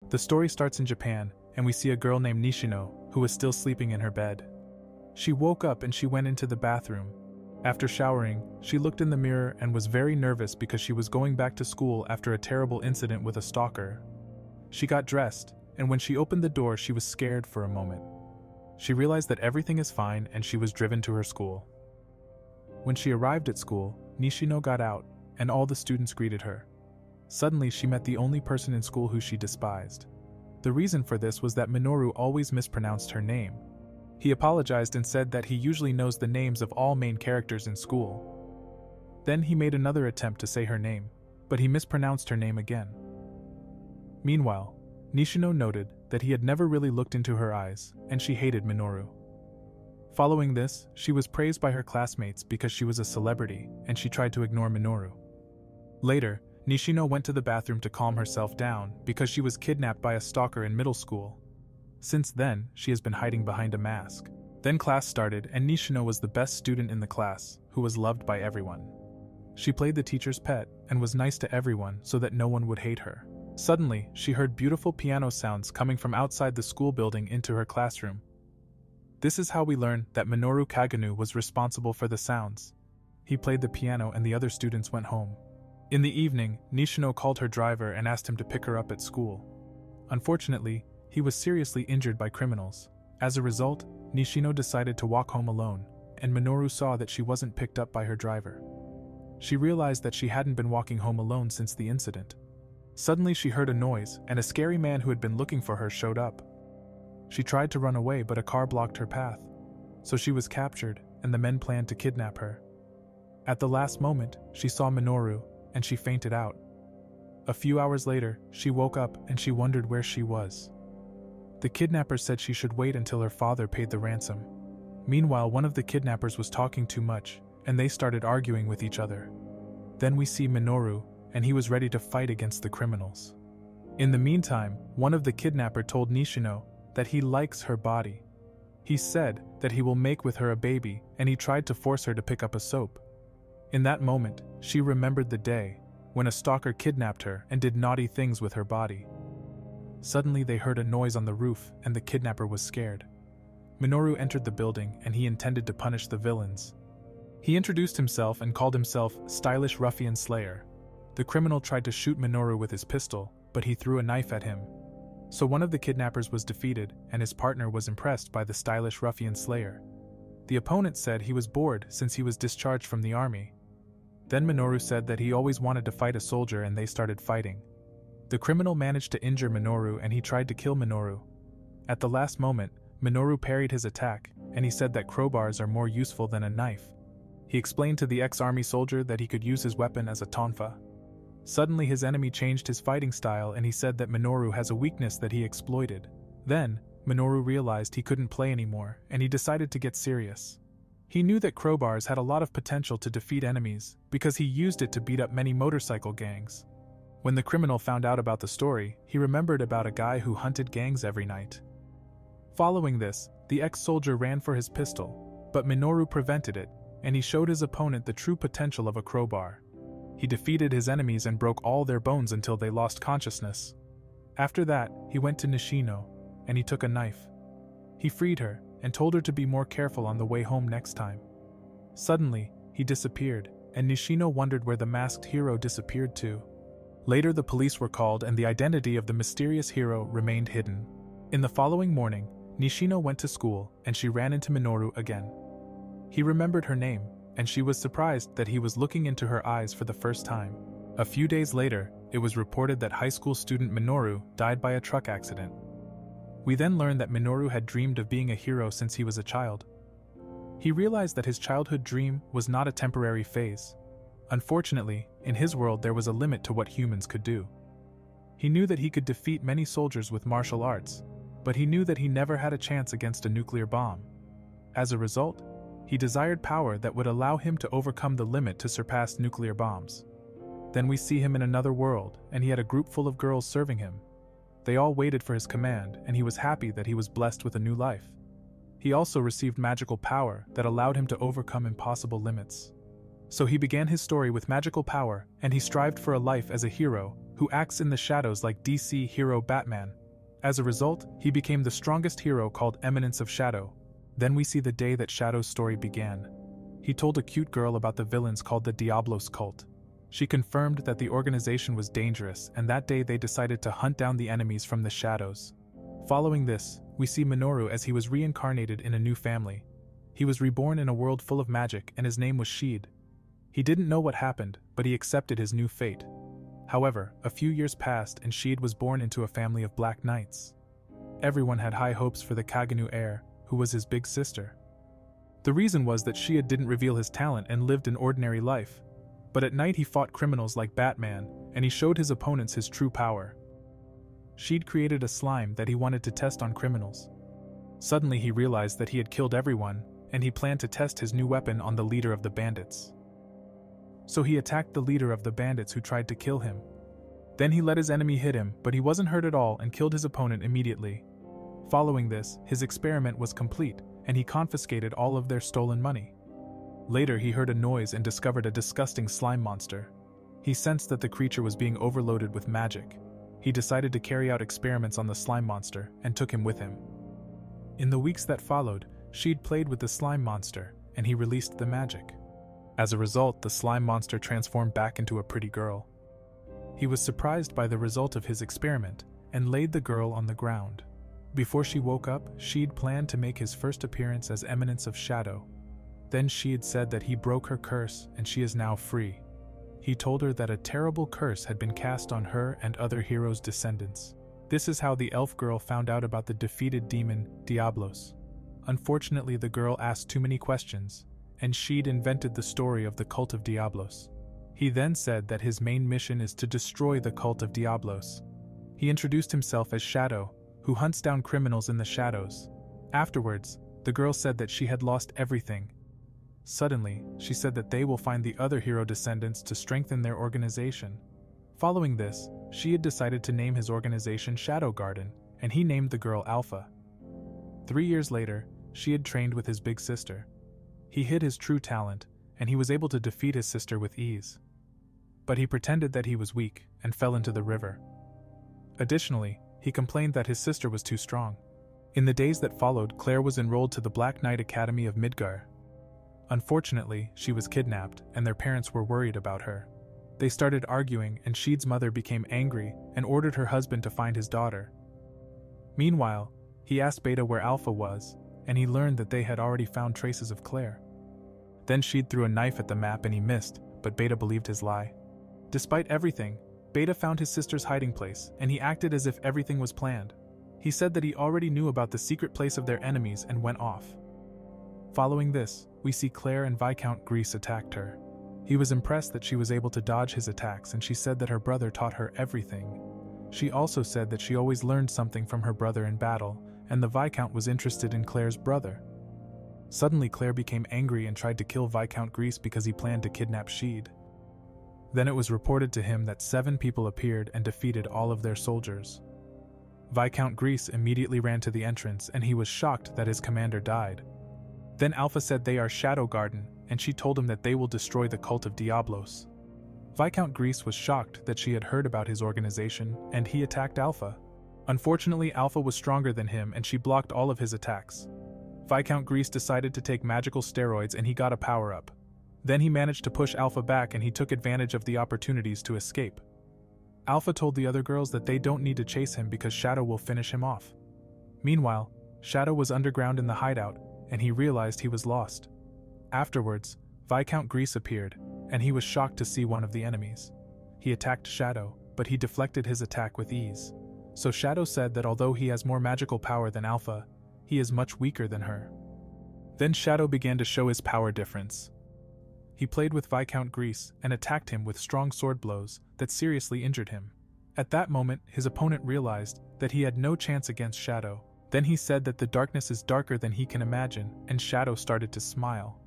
The story starts in Japan, and we see a girl named Nishino, who was still sleeping in her bed. She woke up and she went into the bathroom. After showering, she looked in the mirror and was very nervous because she was going back to school after a terrible incident with a stalker. She got dressed, and when she opened the door she was scared for a moment. She realized that everything is fine and she was driven to her school. When she arrived at school, Nishino got out, and all the students greeted her. Suddenly she met the only person in school who she despised. The reason for this was that Minoru always mispronounced her name. He apologized and said that he usually knows the names of all main characters in school. Then he made another attempt to say her name, but he mispronounced her name again. Meanwhile, Nishino noted that he had never really looked into her eyes, and she hated Minoru. Following this, she was praised by her classmates because she was a celebrity, and she tried to ignore Minoru. Later, Nishino went to the bathroom to calm herself down because she was kidnapped by a stalker in middle school. Since then, she has been hiding behind a mask. Then class started and Nishino was the best student in the class, who was loved by everyone. She played the teacher's pet and was nice to everyone so that no one would hate her. Suddenly, she heard beautiful piano sounds coming from outside the school building into her classroom. This is how we learn that Minoru Kagenu was responsible for the sounds. He played the piano and the other students went home. In the evening, Nishino called her driver and asked him to pick her up at school. Unfortunately, he was seriously injured by criminals. As a result, Nishino decided to walk home alone, and Minoru saw that she wasn't picked up by her driver. She realized that she hadn't been walking home alone since the incident. Suddenly she heard a noise, and a scary man who had been looking for her showed up. She tried to run away, but a car blocked her path. So she was captured, and the men planned to kidnap her. At the last moment, she saw Minoru, and she fainted out. A few hours later, she woke up and she wondered where she was. The kidnappers said she should wait until her father paid the ransom. Meanwhile, one of the kidnappers was talking too much, and they started arguing with each other. Then we see Minoru, and he was ready to fight against the criminals. In the meantime, one of the kidnappers told Nishino that he likes her body. He said that he will make with her a baby, and he tried to force her to pick up a soap. In that moment, she remembered the day when a stalker kidnapped her and did naughty things with her body. Suddenly they heard a noise on the roof and the kidnapper was scared. Minoru entered the building and he intended to punish the villains. He introduced himself and called himself Stylish Ruffian Slayer. The criminal tried to shoot Minoru with his pistol, but he threw a knife at him. So one of the kidnappers was defeated and his partner was impressed by the Stylish Ruffian Slayer. The opponent said he was bored since he was discharged from the army. Then Minoru said that he always wanted to fight a soldier and they started fighting. The criminal managed to injure Minoru and he tried to kill Minoru. At the last moment, Minoru parried his attack, and he said that crowbars are more useful than a knife. He explained to the ex-army soldier that he could use his weapon as a tonfa. Suddenly his enemy changed his fighting style and he said that Minoru has a weakness that he exploited. Then, Minoru realized he couldn't play anymore and he decided to get serious. He knew that crowbars had a lot of potential to defeat enemies because he used it to beat up many motorcycle gangs. When the criminal found out about the story, he remembered about a guy who hunted gangs every night. Following this, the ex-soldier ran for his pistol, but Minoru prevented it, and he showed his opponent the true potential of a crowbar. He defeated his enemies and broke all their bones until they lost consciousness. After that, he went to Nishino, and he took a knife. He freed her, and told her to be more careful on the way home next time. Suddenly, he disappeared, and Nishino wondered where the masked hero disappeared to. Later the police were called and the identity of the mysterious hero remained hidden. In the following morning, Nishino went to school and she ran into Minoru again. He remembered her name, and she was surprised that he was looking into her eyes for the first time. A few days later, it was reported that high school student Minoru died by a truck accident. We then learned that Minoru had dreamed of being a hero since he was a child. He realized that his childhood dream was not a temporary phase. Unfortunately, in his world there was a limit to what humans could do. He knew that he could defeat many soldiers with martial arts, but he knew that he never had a chance against a nuclear bomb. As a result, he desired power that would allow him to overcome the limit to surpass nuclear bombs. Then we see him in another world, and he had a group full of girls serving him. They all waited for his command, and he was happy that he was blessed with a new life. He also received magical power that allowed him to overcome impossible limits. So he began his story with magical power, and he strived for a life as a hero who acts in the shadows like DC hero Batman. As a result, he became the strongest hero called Eminence of Shadow. Then we see the day that Shadow's story began. He told a cute girl about the villains called the Diablos cult. She confirmed that the organization was dangerous, and that day they decided to hunt down the enemies from the shadows. Following this, we see Minoru as he was reincarnated in a new family. He was reborn in a world full of magic, and his name was Sheed. He didn't know what happened, but he accepted his new fate. However, a few years passed and Sheed was born into a family of Black Knights. Everyone had high hopes for the Kage heir, who was his big sister. The reason was that Sheed didn't reveal his talent and lived an ordinary life. But at night he fought criminals like Batman, and he showed his opponents his true power. Sheed created a slime that he wanted to test on criminals. Suddenly he realized that he had killed everyone, and he planned to test his new weapon on the leader of the bandits. So he attacked the leader of the bandits who tried to kill him. Then he let his enemy hit him, but he wasn't hurt at all and killed his opponent immediately. Following this, his experiment was complete, and he confiscated all of their stolen money. Later he heard a noise and discovered a disgusting slime monster. He sensed that the creature was being overloaded with magic. He decided to carry out experiments on the slime monster and took him with him. In the weeks that followed, Sheed played with the slime monster, and he released the magic. As a result, the slime monster transformed back into a pretty girl. He was surprised by the result of his experiment and laid the girl on the ground. Before she woke up, Sheed planned to make his first appearance as Eminence of Shadow. Then Sheed said that he broke her curse and she is now free. He told her that a terrible curse had been cast on her and other heroes' descendants. This is how the elf girl found out about the defeated demon, Diablos. Unfortunately, the girl asked too many questions, and Sheed invented the story of the cult of Diablos. He then said that his main mission is to destroy the cult of Diablos. He introduced himself as Shadow, who hunts down criminals in the shadows. Afterwards, the girl said that she had lost everything. Suddenly, she said that they will find the other hero descendants to strengthen their organization. Following this, she had decided to name his organization Shadow Garden, and he named the girl Alpha. 3 years later, she had trained with his big sister. He hid his true talent, and he was able to defeat his sister with ease. But he pretended that he was weak and fell into the river. Additionally, he complained that his sister was too strong. In the days that followed, Claire was enrolled to the Black Knight Academy of Midgar. Unfortunately, she was kidnapped, and their parents were worried about her. They started arguing, and Sheed's mother became angry and ordered her husband to find his daughter. Meanwhile, he asked Beta where Alpha was, and he learned that they had already found traces of Claire. Then Sheed threw a knife at the map and he missed, but Beta believed his lie. Despite everything, Beta found his sister's hiding place, and he acted as if everything was planned. He said that he already knew about the secret place of their enemies and went off. Following this, we see Claire and Viscount Grease attacked her. He was impressed that she was able to dodge his attacks, and she said that her brother taught her everything. She also said that she always learned something from her brother in battle, and the Viscount was interested in Claire's brother. Suddenly Claire became angry and tried to kill Viscount Grease because he planned to kidnap Sheed. Then it was reported to him that 7 people appeared and defeated all of their soldiers. Viscount Grease immediately ran to the entrance, and he was shocked that his commander died. Then Alpha said they are Shadow Garden, and she told him that they will destroy the cult of Diablos. Viscount Grease was shocked that she had heard about his organization, and he attacked Alpha. Unfortunately, Alpha was stronger than him, and she blocked all of his attacks. Viscount Grease decided to take magical steroids, and he got a power-up. Then he managed to push Alpha back, and he took advantage of the opportunities to escape. Alpha told the other girls that they don't need to chase him because Shadow will finish him off. Meanwhile, Shadow was underground in the hideout, and he realized he was lost. Afterwards, Viscount Grease appeared, and he was shocked to see one of the enemies. He attacked Shadow, but he deflected his attack with ease. So Shadow said that although he has more magical power than Alpha, he is much weaker than her. Then Shadow began to show his power difference. He played with Viscount Grease and attacked him with strong sword blows that seriously injured him. At that moment, his opponent realized that he had no chance against Shadow. Then he said that the darkness is darker than he can imagine, and Shadow started to smile.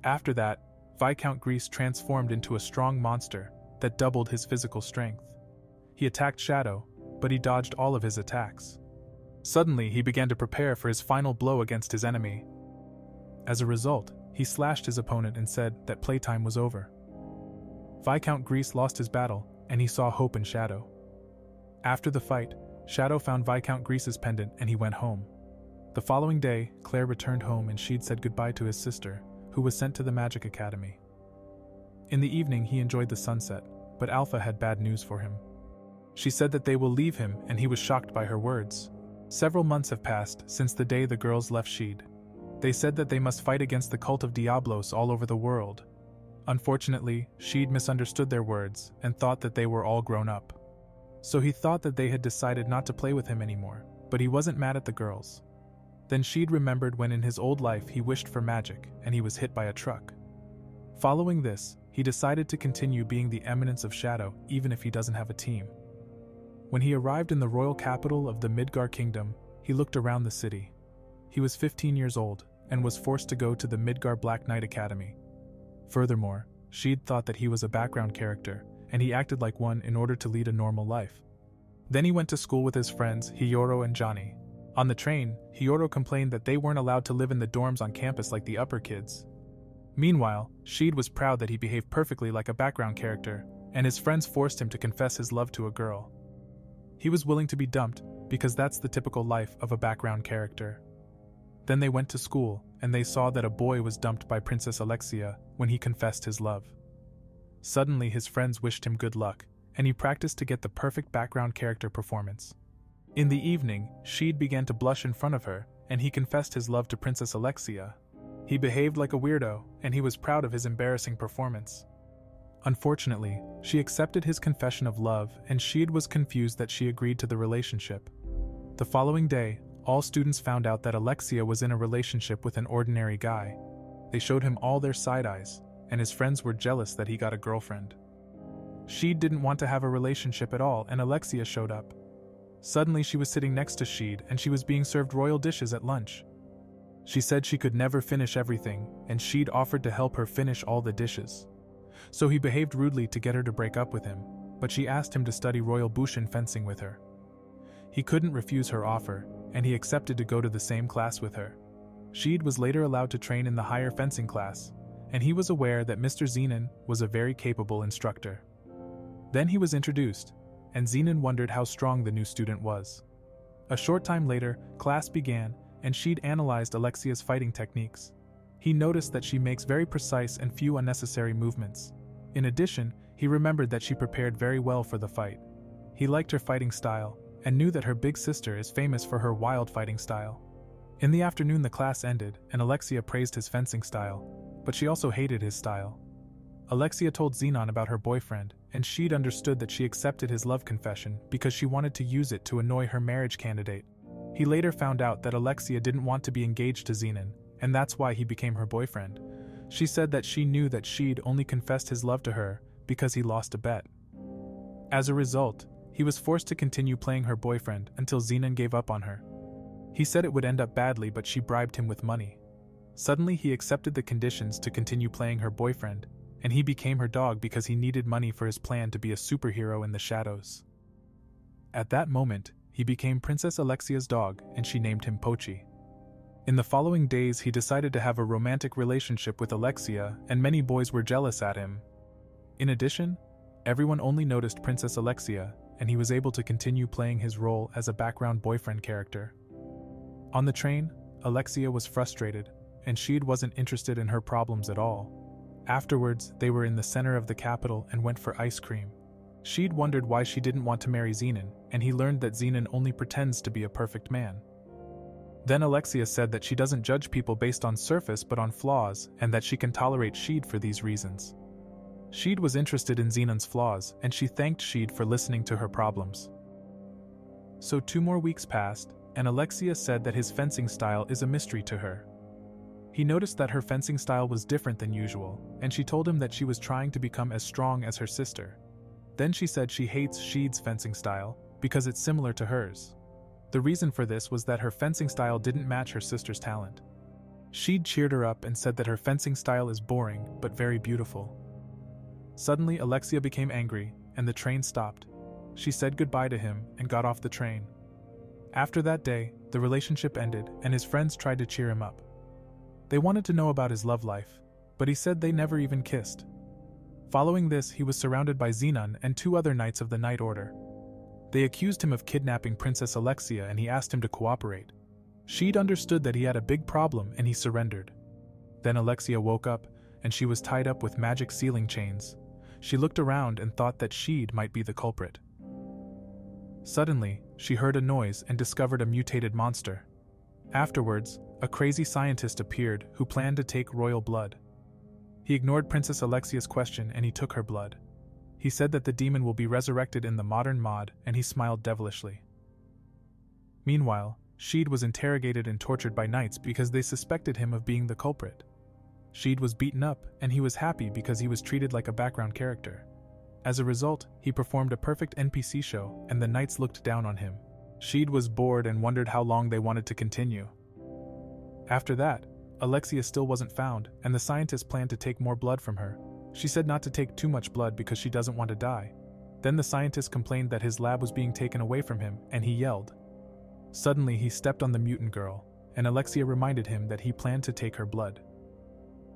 After that, Viscount Grease transformed into a strong monster that doubled his physical strength. He attacked Shadow, but he dodged all of his attacks. Suddenly, he began to prepare for his final blow against his enemy. As a result, he slashed his opponent and said that playtime was over. Viscount Grease lost his battle, and he saw hope in Shadow. After the fight, Shadow found Viscount Grease's pendant and he went home. The following day, Claire returned home and she'd said goodbye to his sister, who was sent to the Magic Academy. In the evening, he enjoyed the sunset, but Alpha had bad news for him. She said that they will leave him, and he was shocked by her words. Several months have passed since the day the girls left Sheed. They said that they must fight against the cult of Diablos all over the world. Unfortunately, Sheed misunderstood their words and thought that they were all grown up. So he thought that they had decided not to play with him anymore, but he wasn't mad at the girls. Then Sheed remembered when in his old life he wished for magic and he was hit by a truck. Following this, he decided to continue being the Eminence of Shadow even if he doesn't have a team. When he arrived in the royal capital of the Midgar Kingdom, he looked around the city. He was 15 years old and was forced to go to the Midgar Black Knight Academy. Furthermore, Sheed thought that he was a background character, and he acted like one in order to lead a normal life. Then he went to school with his friends Hiyoro and Johnny. On the train, Hiyoro complained that they weren't allowed to live in the dorms on campus like the upper kids. Meanwhile, Sheed was proud that he behaved perfectly like a background character, and his friends forced him to confess his love to a girl. He was willing to be dumped, because that's the typical life of a background character. Then they went to school, and they saw that a boy was dumped by Princess Alexia when he confessed his love. Suddenly his friends wished him good luck, and he practiced to get the perfect background character performance. In the evening, Sheed began to blush in front of her, and he confessed his love to Princess Alexia. He behaved like a weirdo, and he was proud of his embarrassing performance. Unfortunately, she accepted his confession of love, and Sheed was confused that she agreed to the relationship. The following day, all students found out that Alexia was in a relationship with an ordinary guy. They showed him all their side eyes, and his friends were jealous that he got a girlfriend. Sheed didn't want to have a relationship at all, and Alexia showed up. Suddenly she was sitting next to Sheed, and she was being served royal dishes at lunch. She said she could never finish everything, and Sheed offered to help her finish all the dishes. So he behaved rudely to get her to break up with him, but she asked him to study Royal Bushin fencing with her. He couldn't refuse her offer, and he accepted to go to the same class with her. Sheed was later allowed to train in the higher fencing class, and he was aware that Mr. Zenon was a very capable instructor. Then he was introduced, and Zenon wondered how strong the new student was. A short time later, class began, and Sheed analyzed Alexia's fighting techniques. He noticed that she makes very precise and few unnecessary movements. In addition, he remembered that she prepared very well for the fight. He liked her fighting style, and knew that her big sister is famous for her wild fighting style. In the afternoon the class ended, and Alexia praised his fencing style, but she also hated his style. Alexia told Zenon about her boyfriend, and Sheed understood that she accepted his love confession because she wanted to use it to annoy her marriage candidate. He later found out that Alexia didn't want to be engaged to Zenon, and that's why he became her boyfriend. She said that she knew that Sheed only confessed his love to her because he lost a bet. As a result, he was forced to continue playing her boyfriend until Zenon gave up on her. He said it would end up badly, but she bribed him with money. Suddenly he accepted the conditions to continue playing her boyfriend, and he became her dog because he needed money for his plan to be a superhero in the shadows. At that moment, he became Princess Alexia's dog, and she named him Pochi. In the following days he decided to have a romantic relationship with Alexia, and many boys were jealous at him. In addition, everyone only noticed Princess Alexia, and he was able to continue playing his role as a background boyfriend character. On the train, Alexia was frustrated, and Sheed wasn't interested in her problems at all. Afterwards, they were in the center of the capital and went for ice cream. Sheed wondered why she didn't want to marry Zenon, and he learned that Zenon only pretends to be a perfect man. Then Alexia said that she doesn't judge people based on surface but on flaws, and that she can tolerate Sheed for these reasons. Sheed was interested in Zenon's flaws, and she thanked Sheed for listening to her problems. So 2 more weeks passed, and Alexia said that his fencing style is a mystery to her. He noticed that her fencing style was different than usual, and she told him that she was trying to become as strong as her sister. Then she said she hates Sheed's fencing style, because it's similar to hers. The reason for this was that her fencing style didn't match her sister's talent. Sheed cheered her up and said that her fencing style is boring, but very beautiful. Suddenly Alexia became angry, and the train stopped. She said goodbye to him and got off the train. After that day, the relationship ended, and his friends tried to cheer him up. They wanted to know about his love life, but he said they never even kissed. Following this, he was surrounded by Zenon and 2 other knights of the Night Order. They accused him of kidnapping Princess Alexia and he asked him to cooperate. Sheed understood that he had a big problem and he surrendered. Then Alexia woke up and she was tied up with magic sealing chains. She looked around and thought that Sheed might be the culprit. Suddenly, she heard a noise and discovered a mutated monster. Afterwards, a crazy scientist appeared who planned to take royal blood. He ignored Princess Alexia's question and he took her blood. He said that the demon will be resurrected in the modern mod and he smiled devilishly. Meanwhile, Sheed was interrogated and tortured by knights because they suspected him of being the culprit. Sheed was beaten up and he was happy because he was treated like a background character. As a result, he performed a perfect NPC show and the knights looked down on him. Sheed was bored and wondered how long they wanted to continue. After that, Alexia still wasn't found and the scientist planned to take more blood from her. She said not to take too much blood because she doesn't want to die. Then the scientist complained that his lab was being taken away from him and he yelled. Suddenly he stepped on the mutant girl, and Alexia reminded him that he planned to take her blood.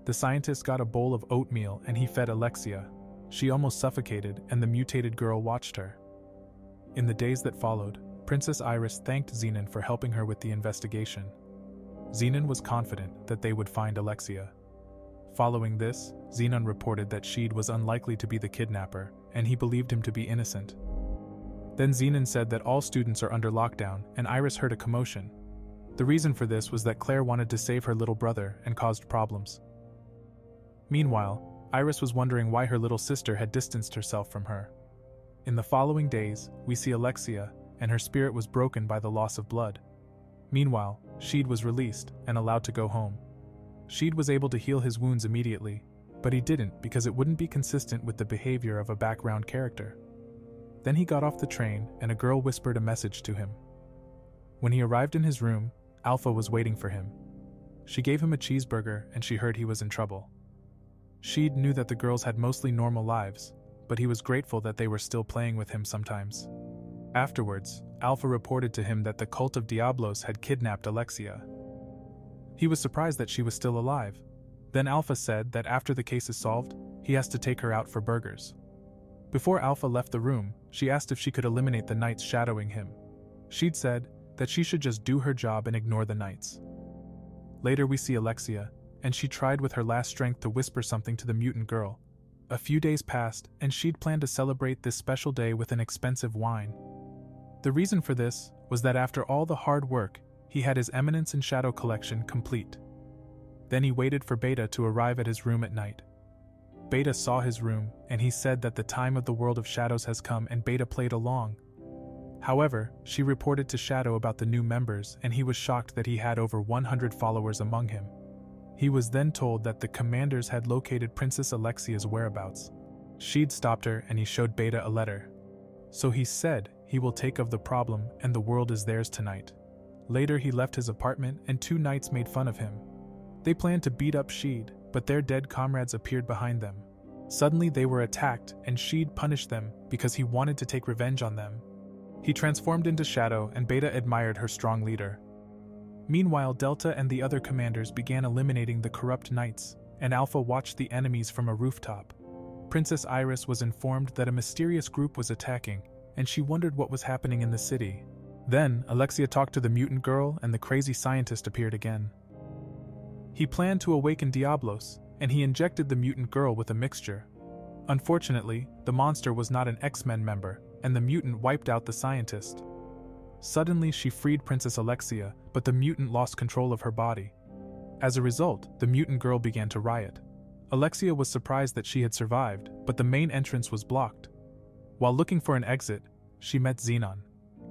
The scientist got a bowl of oatmeal and he fed Alexia. She almost suffocated and the mutated girl watched her. In the days that followed, Princess Iris thanked Zenon for helping her with the investigation. Zenon was confident that they would find Alexia. Following this, Zenon reported that Sheed was unlikely to be the kidnapper, and he believed him to be innocent. Then Zenon said that all students are under lockdown, and Iris heard a commotion. The reason for this was that Claire wanted to save her little brother and caused problems. Meanwhile, Iris was wondering why her little sister had distanced herself from her. In the following days, we see Alexia, and her spirit was broken by the loss of blood. Meanwhile, Sheed was released and allowed to go home. Sheed was able to heal his wounds immediately, but he didn't because it wouldn't be consistent with the behavior of a background character. Then he got off the train and a girl whispered a message to him. When he arrived in his room, Alpha was waiting for him. She gave him a cheeseburger and she heard he was in trouble. Sheed knew that the girls had mostly normal lives, but he was grateful that they were still playing with him sometimes. Afterwards, Alpha reported to him that the cult of Diablos had kidnapped Alexia. He was surprised that she was still alive. Then Alpha said that after the case is solved, he has to take her out for burgers. Before Alpha left the room, she asked if she could eliminate the knights shadowing him. She'd said that she should just do her job and ignore the knights. Later we see Alexia, and she tried with her last strength to whisper something to the mutant girl. A few days passed, and she'd planned to celebrate this special day with an expensive wine. The reason for this was that after all the hard work, he had his Eminence and Shadow collection complete. Then he waited for Beta to arrive at his room at night. Beta saw his room, and he said that the time of the world of shadows has come and Beta played along. However, she reported to Shadow about the new members and he was shocked that he had over 100 followers among him. He was then told that the commanders had located Princess Alexia's whereabouts. She'd stopped her and he showed Beta a letter. So he said he will take of the problem and the world is theirs tonight. Later he left his apartment and 2 knights made fun of him. They planned to beat up Sheed, but their dead comrades appeared behind them. Suddenly they were attacked and Sheed punished them because he wanted to take revenge on them. He transformed into Shadow and Beta admired her strong leader. Meanwhile, Delta and the other commanders began eliminating the corrupt knights, and Alpha watched the enemies from a rooftop. Princess Iris was informed that a mysterious group was attacking, and she wondered what was happening in the city. Then, Alexia talked to the mutant girl and the crazy scientist appeared again. He planned to awaken Diablos, and he injected the mutant girl with a mixture. Unfortunately, the monster was not an X-Men member, and the mutant wiped out the scientist. Suddenly she freed Princess Alexia, but the mutant lost control of her body. As a result, the mutant girl began to riot. Alexia was surprised that she had survived, but the main entrance was blocked. While looking for an exit, she met Zenon.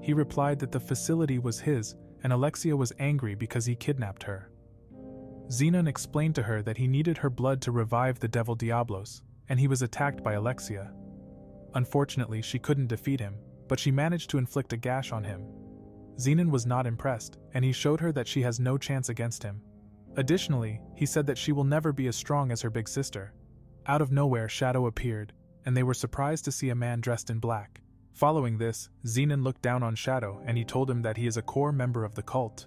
He replied that the facility was his, and Alexia was angry because he kidnapped her. Zenon explained to her that he needed her blood to revive the devil Diablos, and he was attacked by Alexia. Unfortunately, she couldn't defeat him, but she managed to inflict a gash on him. Zenon was not impressed, and he showed her that she has no chance against him. Additionally, he said that she will never be as strong as her big sister. Out of nowhere, Shadow appeared, and they were surprised to see a man dressed in black. Following this, Zenon looked down on Shadow and he told him that he is a core member of the cult.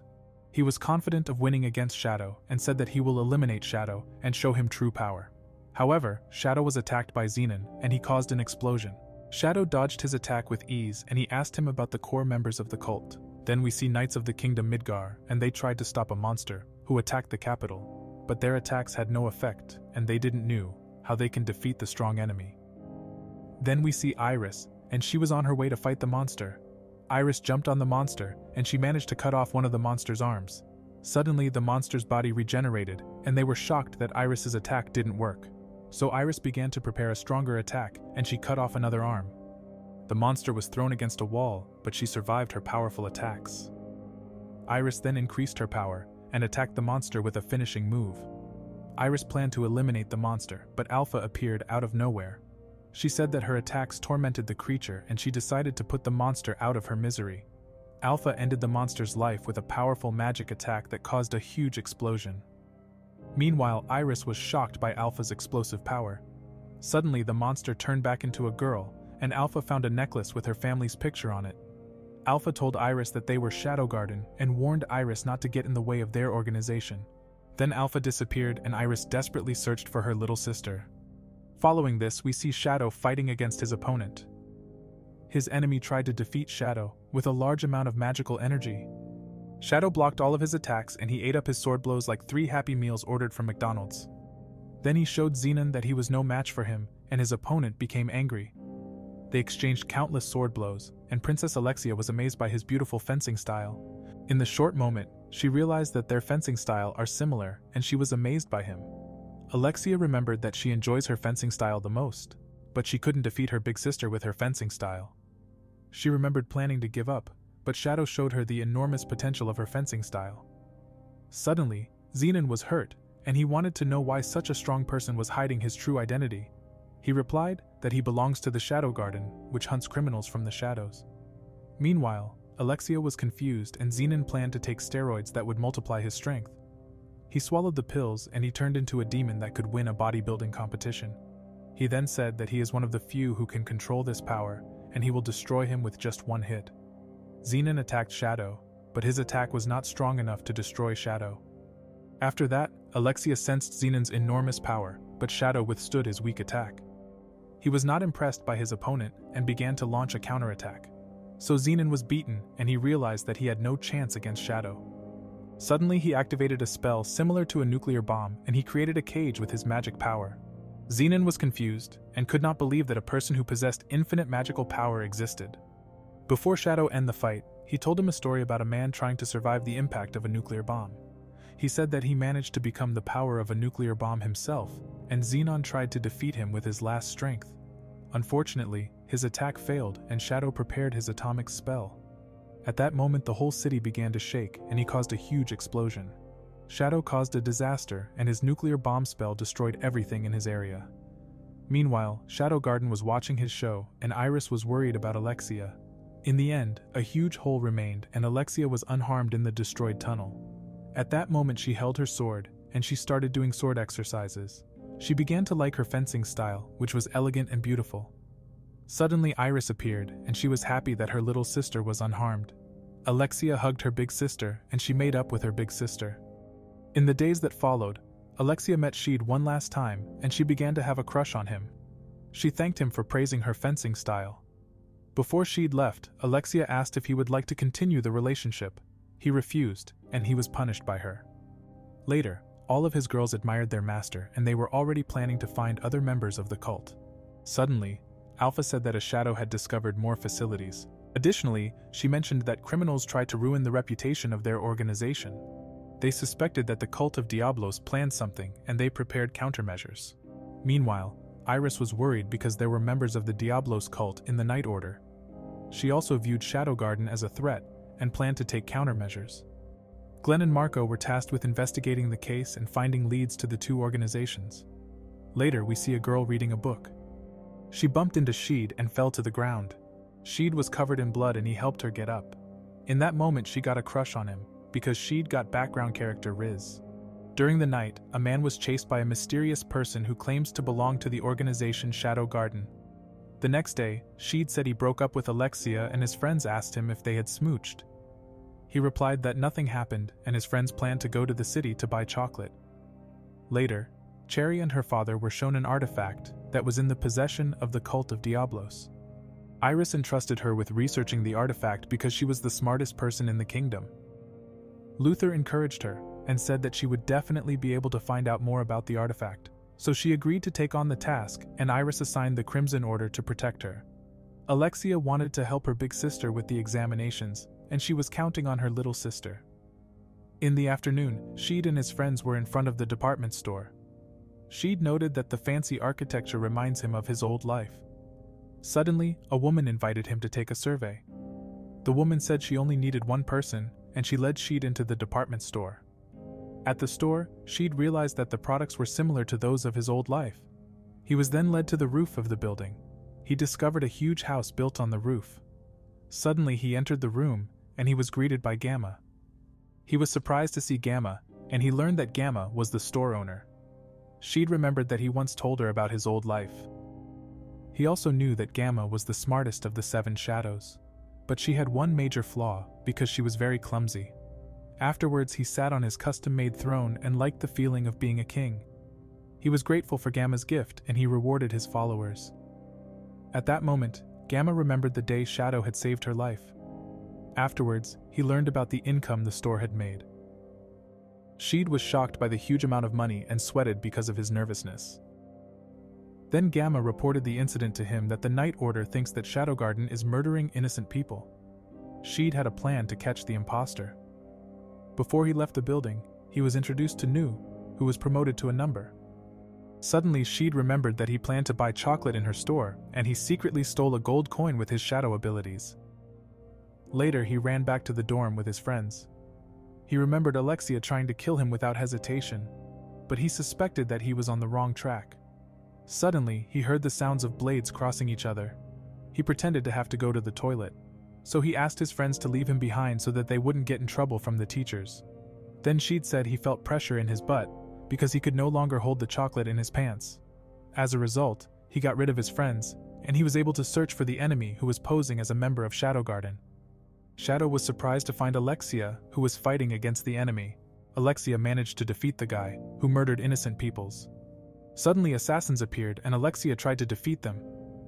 He was confident of winning against Shadow and said that he will eliminate Shadow and show him true power. However, Shadow was attacked by Zenon, and he caused an explosion. Shadow dodged his attack with ease, and he asked him about the core members of the cult. Then we see Knights of the Kingdom Midgar, and they tried to stop a monster, who attacked the capital. But their attacks had no effect, and they didn't know how they can defeat the strong enemy. Then we see Iris, and she was on her way to fight the monster. Iris jumped on the monster, and she managed to cut off one of the monster's arms. Suddenly, the monster's body regenerated, and they were shocked that Iris's attack didn't work. So Iris began to prepare a stronger attack, and she cut off another arm. The monster was thrown against a wall, but she survived her powerful attacks. Iris then increased her power, and attacked the monster with a finishing move. Iris planned to eliminate the monster, but Alpha appeared out of nowhere. She said that her attacks tormented the creature, and she decided to put the monster out of her misery. Alpha ended the monster's life with a powerful magic attack that caused a huge explosion. Meanwhile, Iris was shocked by Alpha's explosive power. Suddenly, the monster turned back into a girl, and Alpha found a necklace with her family's picture on it. Alpha told Iris that they were Shadow Garden and warned Iris not to get in the way of their organization. Then Alpha disappeared, and Iris desperately searched for her little sister. Following this, we see Shadow fighting against his opponent. His enemy tried to defeat Shadow with a large amount of magical energy. Shadow blocked all of his attacks, and he ate up his sword blows like 3 Happy Meals ordered from McDonald's. Then he showed Zenon that he was no match for him, and his opponent became angry. They exchanged countless sword blows, and Princess Alexia was amazed by his beautiful fencing style. In the short moment, she realized that their fencing style are similar, and she was amazed by him. Alexia remembered that she enjoys her fencing style the most, but she couldn't defeat her big sister with her fencing style. She remembered planning to give up, but Shadow showed her the enormous potential of her fencing style. Suddenly, Zenon was hurt, and he wanted to know why such a strong person was hiding his true identity. He replied that he belongs to the Shadow Garden, which hunts criminals from the shadows. Meanwhile, Alexia was confused, and Zenon planned to take steroids that would multiply his strength. He swallowed the pills, and he turned into a demon that could win a bodybuilding competition. He then said that he is one of the few who can control this power, and he will destroy him with just one hit. Zenon attacked Shadow, but his attack was not strong enough to destroy Shadow. After that, Alexia sensed Zenon's enormous power, but Shadow withstood his weak attack. He was not impressed by his opponent and began to launch a counterattack. So Zenon was beaten, and he realized that he had no chance against Shadow. Suddenly he activated a spell similar to a nuclear bomb, and he created a cage with his magic power. Zenon was confused, and could not believe that a person who possessed infinite magical power existed. Before Shadow ended the fight, he told him a story about a man trying to survive the impact of a nuclear bomb. He said that he managed to become the power of a nuclear bomb himself, and Zenon tried to defeat him with his last strength. Unfortunately, his attack failed, and Shadow prepared his atomic spell. At that moment, the whole city began to shake, and he caused a huge explosion. Shadow caused a disaster, and his nuclear bomb spell destroyed everything in his area. Meanwhile, Shadow Garden was watching his show, and Iris was worried about Alexia. In the end, a huge hole remained, and Alexia was unharmed in the destroyed tunnel. At that moment, she held her sword, and she started doing sword exercises. She began to like her fencing style, which was elegant and beautiful. Suddenly Iris appeared, and she was happy that her little sister was unharmed. Alexia hugged her big sister, and she made up with her big sister. In the days that followed, Alexia met Sheed one last time, and she began to have a crush on him. She thanked him for praising her fencing style. Before Sheed left, Alexia asked if he would like to continue the relationship. He refused, and he was punished by her. Later, all of his girls admired their master, and they were already planning to find other members of the cult. Suddenly, Alpha said that a shadow had discovered more facilities. Additionally, she mentioned that criminals tried to ruin the reputation of their organization. They suspected that the cult of Diablos planned something, and they prepared countermeasures. Meanwhile, Iris was worried because there were members of the Diablos cult in the Night Order. She also viewed Shadow Garden as a threat and planned to take countermeasures. Glenn and Marco were tasked with investigating the case and finding leads to the two organizations. Later, we see a girl reading a book. She bumped into Sheed and fell to the ground. Sheed was covered in blood, and he helped her get up. In that moment, she got a crush on him, because Sheed got background character Riz. During the night, a man was chased by a mysterious person who claims to belong to the organization Shadow Garden. The next day, Sheed said he broke up with Alexia, and his friends asked him if they had smooched. He replied that nothing happened, and his friends planned to go to the city to buy chocolate. Later, Cherry and her father were shown an artifact that was in the possession of the cult of Diablos. Iris entrusted her with researching the artifact because she was the smartest person in the kingdom. Luther encouraged her and said that she would definitely be able to find out more about the artifact, so she agreed to take on the task, and Iris assigned the Crimson Order to protect her. Alexia wanted to help her big sister with the examinations, and she was counting on her little sister. In the afternoon, Sheed and his friends were in front of the department store. Sheed noted that the fancy architecture reminds him of his old life. Suddenly, a woman invited him to take a survey. The woman said she only needed one person, and she led Sheed into the department store. At the store, Sheed realized that the products were similar to those of his old life. He was then led to the roof of the building. He discovered a huge house built on the roof. Suddenly he entered the room, and he was greeted by Gamma. He was surprised to see Gamma, and he learned that Gamma was the store owner. Sheed remembered that he once told her about his old life. He also knew that Gamma was the smartest of the 7 shadows. But she had one major flaw, because she was very clumsy. Afterwards he sat on his custom-made throne and liked the feeling of being a king. He was grateful for Gamma's gift and he rewarded his followers. At that moment, Gamma remembered the day Shadow had saved her life. Afterwards, he learned about the income the store had made. Sheed was shocked by the huge amount of money and sweated because of his nervousness. Then Gamma reported the incident to him that the Night Order thinks that Shadow Garden is murdering innocent people. Sheed had a plan to catch the imposter. Before he left the building, he was introduced to Nu, who was promoted to a number. Suddenly Sheed remembered that he planned to buy chocolate in her store, and he secretly stole a gold coin with his shadow abilities. Later he ran back to the dorm with his friends. He remembered Alexia trying to kill him without hesitation, but he suspected that he was on the wrong track. Suddenly, he heard the sounds of blades crossing each other. He pretended to have to go to the toilet, so he asked his friends to leave him behind so that they wouldn't get in trouble from the teachers. Then Sheed said he felt pressure in his butt because he could no longer hold the chocolate in his pants. As a result, he got rid of his friends, and he was able to search for the enemy who was posing as a member of Shadow Garden. Shadow was surprised to find Alexia, who was fighting against the enemy. Alexia managed to defeat the guy, who murdered innocent peoples. Suddenly assassins appeared and Alexia tried to defeat them.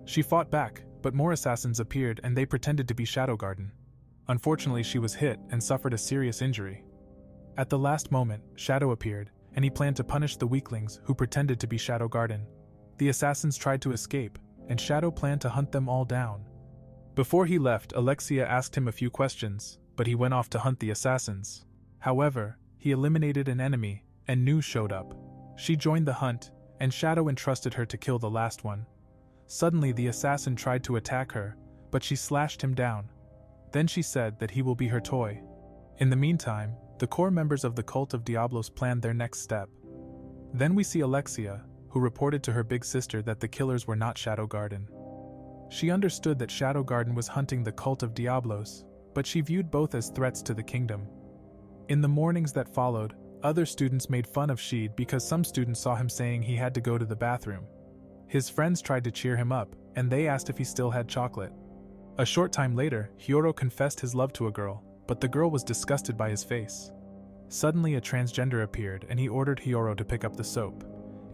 She fought back, but more assassins appeared and they pretended to be Shadow Garden. Unfortunately, she was hit and suffered a serious injury. At the last moment, Shadow appeared, and he planned to punish the weaklings who pretended to be Shadow Garden. The assassins tried to escape, and Shadow planned to hunt them all down. Before he left, Alexia asked him a few questions, but he went off to hunt the assassins. However, he eliminated an enemy, and Nu showed up. She joined the hunt, and Shadow entrusted her to kill the last one. Suddenly the assassin tried to attack her, but she slashed him down. Then she said that he will be her toy. In the meantime, the core members of the cult of Diablos planned their next step. Then we see Alexia, who reported to her big sister that the killers were not Shadow Garden. She understood that Shadow Garden was hunting the cult of Diablos, but she viewed both as threats to the kingdom. In the mornings that followed, other students made fun of Sheed because some students saw him saying he had to go to the bathroom. His friends tried to cheer him up, and they asked if he still had chocolate. A short time later, Hiyoro confessed his love to a girl, but the girl was disgusted by his face. Suddenly a transgender appeared and he ordered Hiyoro to pick up the soap.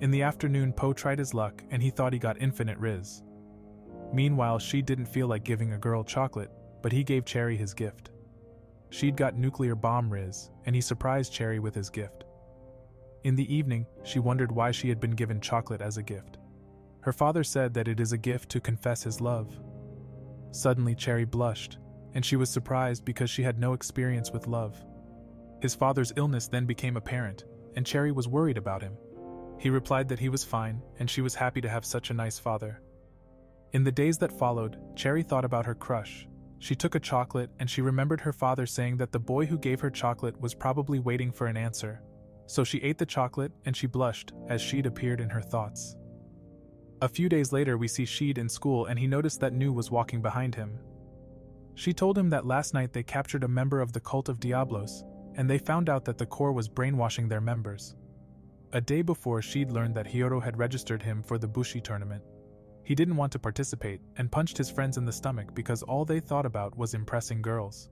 In the afternoon, Po tried his luck and he thought he got infinite Riz. Meanwhile, Sheed didn't feel like giving a girl chocolate, but he gave Cherry his gift. Sheed got nuclear bomb Riz, and he surprised Cherry with his gift. In the evening, she wondered why she had been given chocolate as a gift. Her father said that it is a gift to confess his love. Suddenly Cherry blushed, and she was surprised because she had no experience with love. His father's illness then became apparent, and Cherry was worried about him. He replied that he was fine, and she was happy to have such a nice father. In the days that followed, Cherry thought about her crush. She took a chocolate and she remembered her father saying that the boy who gave her chocolate was probably waiting for an answer. So she ate the chocolate and she blushed as Sheed appeared in her thoughts. A few days later we see Sheed in school and he noticed that Nu was walking behind him. She told him that last night they captured a member of the cult of Diablos, and they found out that the core was brainwashing their members. A day before, Sheed learned that Hiyoro had registered him for the Bushi tournament. He didn't want to participate and punched his friends in the stomach because all they thought about was impressing girls.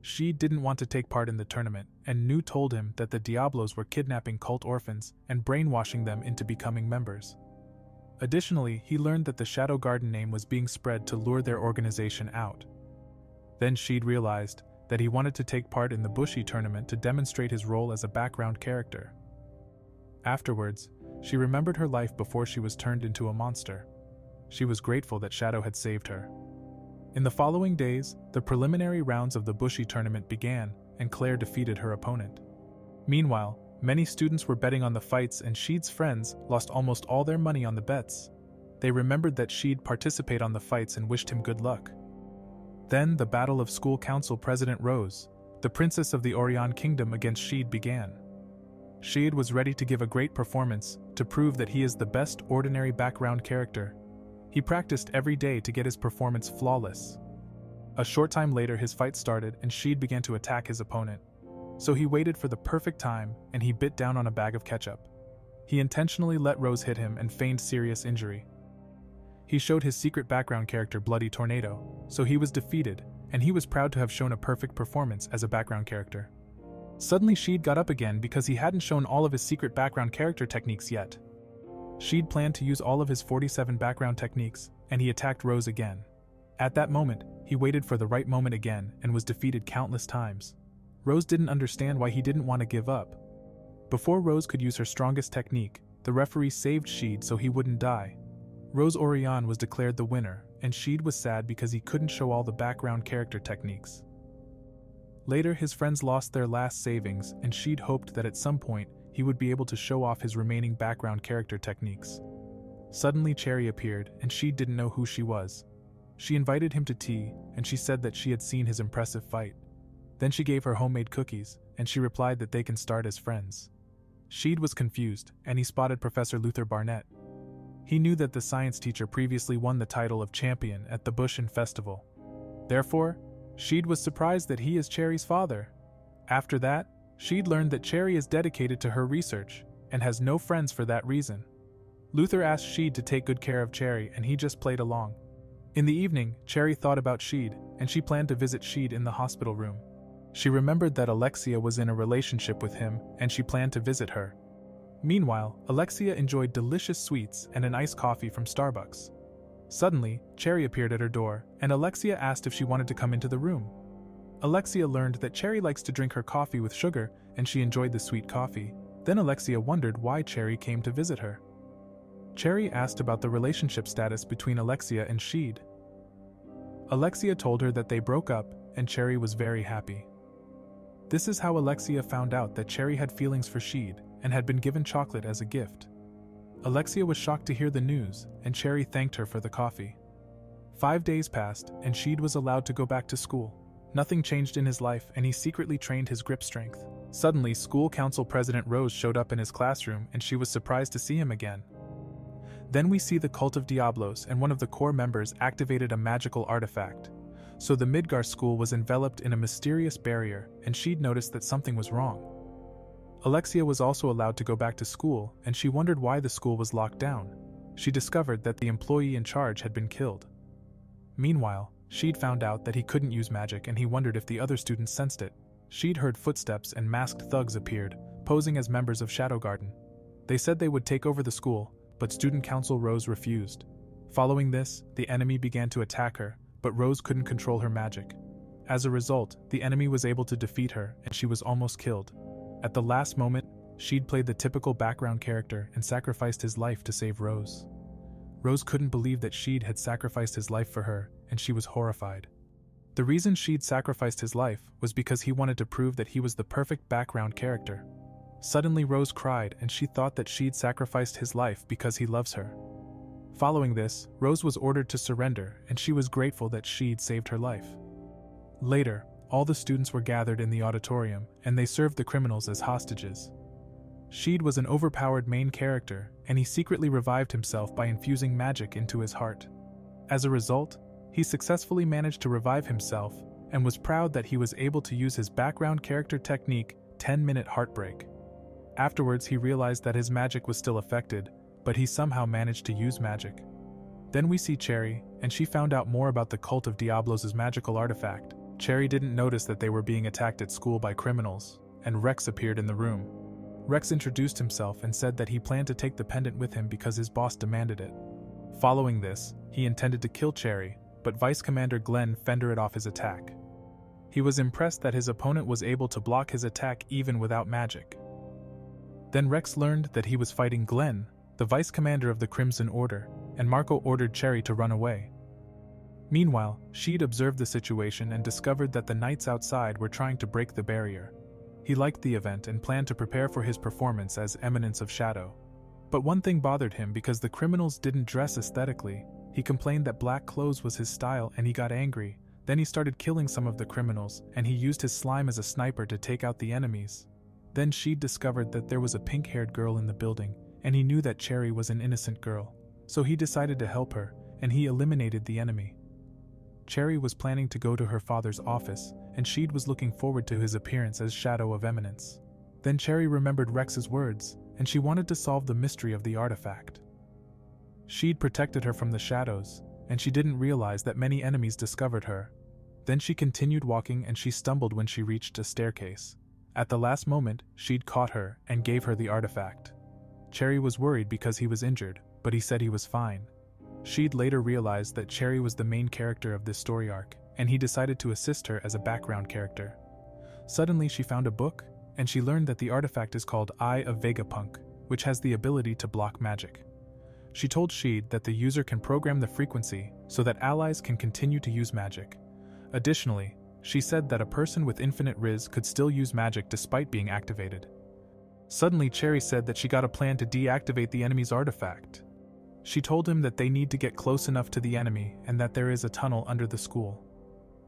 Sheed didn't want to take part in the tournament, and Nu told him that the Diablos were kidnapping cult orphans and brainwashing them into becoming members. Additionally, he learned that the Shadow Garden name was being spread to lure their organization out. Then Sheed realized that he wanted to take part in the Bushi tournament to demonstrate his role as a background character. Afterwards, she remembered her life before she was turned into a monster. She was grateful that Shadow had saved her. In the following days, the preliminary rounds of the Bushi tournament began, and Claire defeated her opponent. Meanwhile, many students were betting on the fights, and Sheed's friends lost almost all their money on the bets. They remembered that Sheed participate on the fights and wished him good luck. Then the battle of school council president Rose, the princess of the Orion kingdom, against Sheed began. Sheed was ready to give a great performance to prove that he is the best ordinary background character. He practiced every day to get his performance flawless. A short time later, his fight started and Sheed began to attack his opponent. So he waited for the perfect time and he bit down on a bag of ketchup. He intentionally let Rose hit him and feigned serious injury. He showed his secret background character Bloody Tornado, so he was defeated, and he was proud to have shown a perfect performance as a background character. Suddenly Sheed got up again because he hadn't shown all of his secret background character techniques yet. Sheed planned to use all of his 47 background techniques, and he attacked Rose again. At that moment, he waited for the right moment again and was defeated countless times. Rose didn't understand why he didn't want to give up. Before Rose could use her strongest technique, the referee saved Sheed so he wouldn't die. Rose Orion was declared the winner, and Sheed was sad because he couldn't show all the background character techniques. Later, his friends lost their last savings, and Sheed hoped that at some point he would be able to show off his remaining background character techniques. Suddenly Cherry appeared, and Sheed didn't know who she was. She invited him to tea, and she said that she had seen his impressive fight. Then she gave her homemade cookies, and she replied that they can start as friends. Sheed was confused, and he spotted Professor Luther Barnett. He knew that the science teacher previously won the title of champion at the Bushin Festival. Therefore, Sheed was surprised that he is Cherry's father. After that, Sheed learned that Cherry is dedicated to her research, and has no friends for that reason. Luther asked Sheed to take good care of Cherry, and he just played along. In the evening, Cherry thought about Sheed, and she planned to visit Sheed in the hospital room. She remembered that Alexia was in a relationship with him, and she planned to visit her. Meanwhile, Alexia enjoyed delicious sweets and an iced coffee from Starbucks. Suddenly, Cherry appeared at her door, and Alexia asked if she wanted to come into the room. Alexia learned that Cherry likes to drink her coffee with sugar, and she enjoyed the sweet coffee. Then Alexia wondered why Cherry came to visit her. Cherry asked about the relationship status between Alexia and Sheed. Alexia told her that they broke up, and Cherry was very happy. This is how Alexia found out that Cherry had feelings for Sheed, and had been given chocolate as a gift. Alexia was shocked to hear the news, and Cherry thanked her for the coffee. 5 days passed, and Sheed was allowed to go back to school. Nothing changed in his life, and he secretly trained his grip strength. Suddenly, school council president Rose showed up in his classroom, and she was surprised to see him again. Then we see the cult of Diablos, and one of the core members activated a magical artifact. So the Midgar school was enveloped in a mysterious barrier, and Sheed noticed that something was wrong. Alexia was also allowed to go back to school, and she wondered why the school was locked down. She discovered that the employee in charge had been killed. Meanwhile, Sheed found out that he couldn't use magic, and he wondered if the other students sensed it. Sheed heard footsteps, and masked thugs appeared, posing as members of Shadow Garden. They said they would take over the school, but student council Rose refused. Following this, the enemy began to attack her, but Rose couldn't control her magic. As a result, the enemy was able to defeat her, and she was almost killed. At the last moment, Sheed played the typical background character and sacrificed his life to save Rose. Rose couldn't believe that Sheed had sacrificed his life for her, and she was horrified. The reason Sheed sacrificed his life was because he wanted to prove that he was the perfect background character. Suddenly Rose cried, and she thought that Sheed sacrificed his life because he loves her. Following this, Rose was ordered to surrender, and she was grateful that Sheed saved her life. Later, all the students were gathered in the auditorium, and they served the criminals as hostages. Sheed was an overpowered main character, and he secretly revived himself by infusing magic into his heart. As a result, he successfully managed to revive himself, and was proud that he was able to use his background character technique, 10-minute heartbreak. Afterwards, he realized that his magic was still affected, but he somehow managed to use magic. Then we see Cherry, and she found out more about the cult of Diablos' magical artifact. Cherry didn't notice that they were being attacked at school by criminals, and Rex appeared in the room. Rex introduced himself and said that he planned to take the pendant with him because his boss demanded it. Following this, he intended to kill Cherry, but Vice Commander Glenn fended off his attack. He was impressed that his opponent was able to block his attack even without magic. Then Rex learned that he was fighting Glenn, the Vice Commander of the Crimson Order, and Marco ordered Cherry to run away. Meanwhile, Sheed observed the situation and discovered that the knights outside were trying to break the barrier. He liked the event and planned to prepare for his performance as Eminence of Shadow. But one thing bothered him because the criminals didn't dress aesthetically. He complained that black clothes was his style and he got angry. Then he started killing some of the criminals, and he used his slime as a sniper to take out the enemies. Then Sheed discovered that there was a pink-haired girl in the building, and he knew that Cherry was an innocent girl. So he decided to help her, and he eliminated the enemy. Cherry was planning to go to her father's office, and Sheed was looking forward to his appearance as Shadow of Eminence. Then Cherry remembered Rex's words, and she wanted to solve the mystery of the artifact. Sheed protected her from the shadows, and she didn't realize that many enemies discovered her. Then she continued walking and she stumbled when she reached a staircase. At the last moment, Sheed caught her and gave her the artifact. Cherry was worried because he was injured, but he said he was fine. Sheed later realized that Cherry was the main character of this story arc, and he decided to assist her as a background character. Suddenly she found a book, and she learned that the artifact is called Eye of Vegapunk, which has the ability to block magic. She told Sheed that the user can program the frequency so that allies can continue to use magic. Additionally, she said that a person with infinite Riz could still use magic despite being activated. Suddenly Cherry said that she got a plan to deactivate the enemy's artifact. She told him that they need to get close enough to the enemy and that there is a tunnel under the school.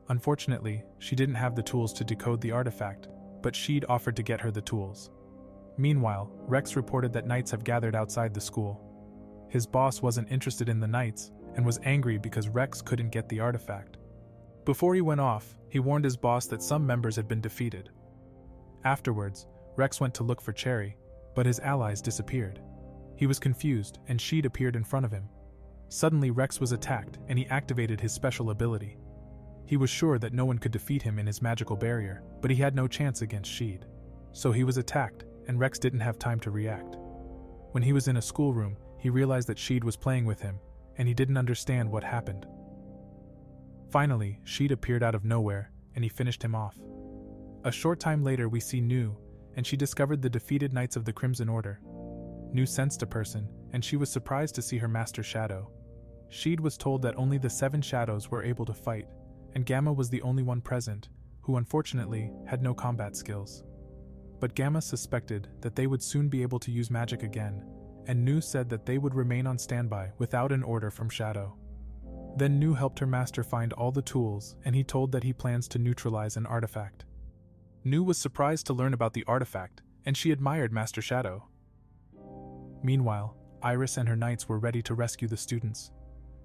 Unfortunately, she didn't have the tools to decode the artifact, but Sheed offered to get her the tools. Meanwhile, Rex reported that knights have gathered outside the school. His boss wasn't interested in the knights and was angry because Rex couldn't get the artifact. Before he went off, he warned his boss that some members had been defeated. Afterwards, Rex went to look for Cherry, but his allies disappeared. He was confused, and Sheed appeared in front of him. Suddenly Rex was attacked, and he activated his special ability. He was sure that no one could defeat him in his magical barrier, but he had no chance against Sheed. So he was attacked, and Rex didn't have time to react. When he was in a schoolroom, he realized that Sheed was playing with him, and he didn't understand what happened. Finally, Sheed appeared out of nowhere, and he finished him off. A short time later we see Nu, and she discovered the defeated Knights of the Crimson Order. Nu sensed a person, and she was surprised to see her master Shadow. Sheed was told that only the 7 shadows were able to fight, and Gamma was the only one present, who unfortunately had no combat skills. But Gamma suspected that they would soon be able to use magic again, and Nu said that they would remain on standby without an order from Shadow. Then Nu helped her master find all the tools, and he told that he plans to neutralize an artifact. Nu was surprised to learn about the artifact, and she admired Master Shadow. Meanwhile, Iris and her knights were ready to rescue the students.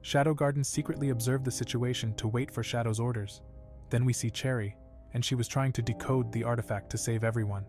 Shadow Garden secretly observed the situation to wait for Shadow's orders. Then we see Cherry, and she was trying to decode the artifact to save everyone.